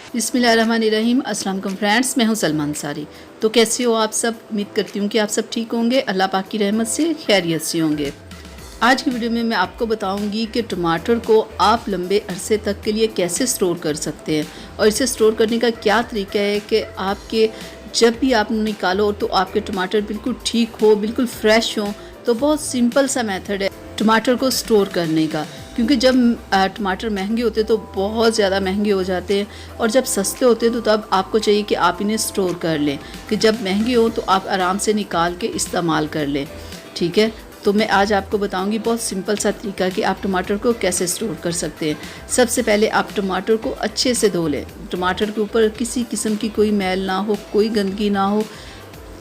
बिस्मिल्लाहिर्रहमानिर्रहीम। अस्सलाम वालेकुम फ्रेंड्स, मैं हूं सलमा अंसारी। तो कैसे हो आप सब? उम्मीद करती हूं कि आप सब ठीक होंगे, अल्लाह पाक की रहमत से खैरियत से होंगे। आज की वीडियो में मैं आपको बताऊंगी कि टमाटर को आप लंबे अरसे तक के लिए कैसे स्टोर कर सकते हैं और इसे स्टोर करने का क्या तरीका है कि आपके जब भी आप निकालो तो आपके टमाटर बिल्कुल ठीक हो, बिल्कुल फ्रेश हो। तो बहुत सिंपल सा मेथड है टमाटर को स्टोर करने का, क्योंकि जब टमाटर महंगे होते हैं तो बहुत ज़्यादा महंगे हो जाते हैं और जब सस्ते होते हैं तो तब आपको चाहिए कि आप इन्हें स्टोर कर लें कि जब महंगे हो तो आप आराम से निकाल के इस्तेमाल कर लें। ठीक है, तो मैं आज आपको बताऊंगी बहुत सिंपल सा तरीका कि आप टमाटर को कैसे स्टोर कर सकते हैं। सबसे पहले आप टमाटर को अच्छे से धो लें। टमाटर के ऊपर किसी किस्म की कोई मैल ना हो, कोई गंदगी ना हो।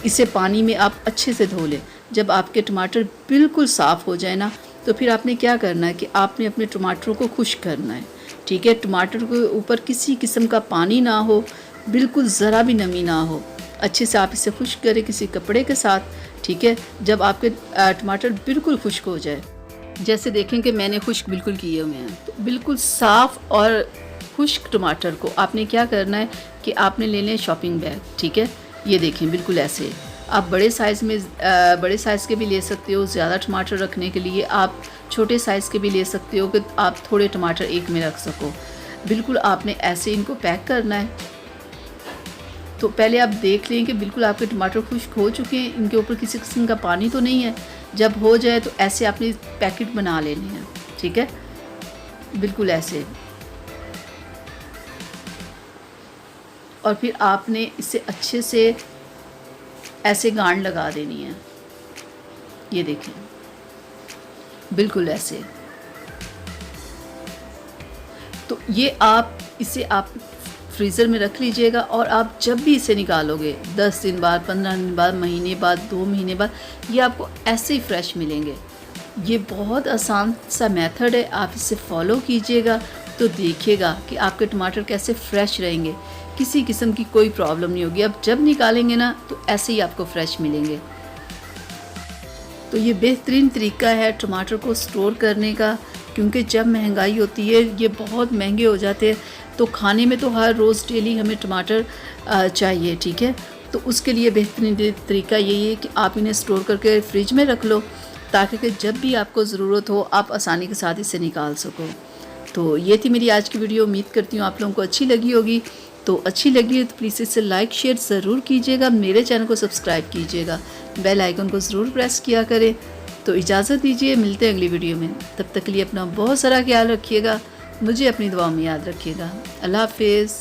इसे पानी में आप अच्छे से धो लें। जब आपके टमाटर बिल्कुल साफ़ हो जाए ना, तो फिर आपने क्या करना है कि आपने अपने टमाटरों को खुश्क करना है। ठीक है, टमाटर के ऊपर किसी किस्म का पानी ना हो, बिल्कुल ज़रा भी नमी ना हो। अच्छे से आप इसे खुश्क करें किसी कपड़े के साथ। ठीक है, जब आपके टमाटर बिल्कुल खुश्क हो जाए, जैसे देखें कि मैंने खुश्क बिल्कुल किए हुए हैं, तो बिल्कुल साफ़ और खुश्क टमाटर को आपने क्या करना है कि आपने लेने हैं शॉपिंग बैग। ठीक है, ये देखें बिल्कुल ऐसे। आप बड़े साइज़ के भी ले सकते हो, ज़्यादा टमाटर रखने के लिए आप छोटे साइज़ के भी ले सकते हो कि आप थोड़े टमाटर एक में रख सको। बिल्कुल आपने ऐसे इनको पैक करना है। तो पहले आप देख लें कि बिल्कुल आपके टमाटर खुश्क हो चुके हैं, इनके ऊपर किसी किस्म का पानी तो नहीं है। जब हो जाए तो ऐसे आपने पैकेट बना लेने हैं। ठीक है, बिल्कुल ऐसे। और फिर आपने इसे अच्छे से ऐसे गांठ लगा देनी है। ये देखें बिल्कुल ऐसे। तो ये आप इसे आप फ्रीज़र में रख लीजिएगा और आप जब भी इसे निकालोगे 10 दिन बाद, 15 दिन बाद, महीने बाद, 2 महीने बाद, ये आपको ऐसे ही फ्रेश मिलेंगे। ये बहुत आसान सा मेथड है, आप इसे फॉलो कीजिएगा तो देखिएगा कि आपके टमाटर कैसे फ्रेश रहेंगे, किसी किस्म की कोई प्रॉब्लम नहीं होगी। अब जब निकालेंगे ना तो ऐसे ही आपको फ्रेश मिलेंगे। तो ये बेहतरीन तरीका है टमाटर को स्टोर करने का, क्योंकि जब महंगाई होती है, ये बहुत महंगे हो जाते हैं, तो खाने में तो हर रोज़ डेली हमें टमाटर चाहिए। ठीक है, तो उसके लिए बेहतरीन तरीका यही है कि आप इन्हें स्टोर करके फ्रिज में रख लो, ताकि कि जब भी आपको ज़रूरत हो आप आसानी के साथ इसे निकाल सको। तो ये थी मेरी आज की वीडियो। उम्मीद करती हूँ आप लोगों को अच्छी लगी होगी। तो अच्छी लगी तो प्लीज़ इसे लाइक शेयर ज़रूर कीजिएगा, मेरे चैनल को सब्सक्राइब कीजिएगा, बेल आइकन को ज़रूर प्रेस किया करें। तो इजाज़त दीजिए, मिलते हैं अगली वीडियो में। तब तक के लिए अपना बहुत सारा ख्याल रखिएगा, मुझे अपनी दुआ में याद रखिएगा। अल्लाह हाफिज़।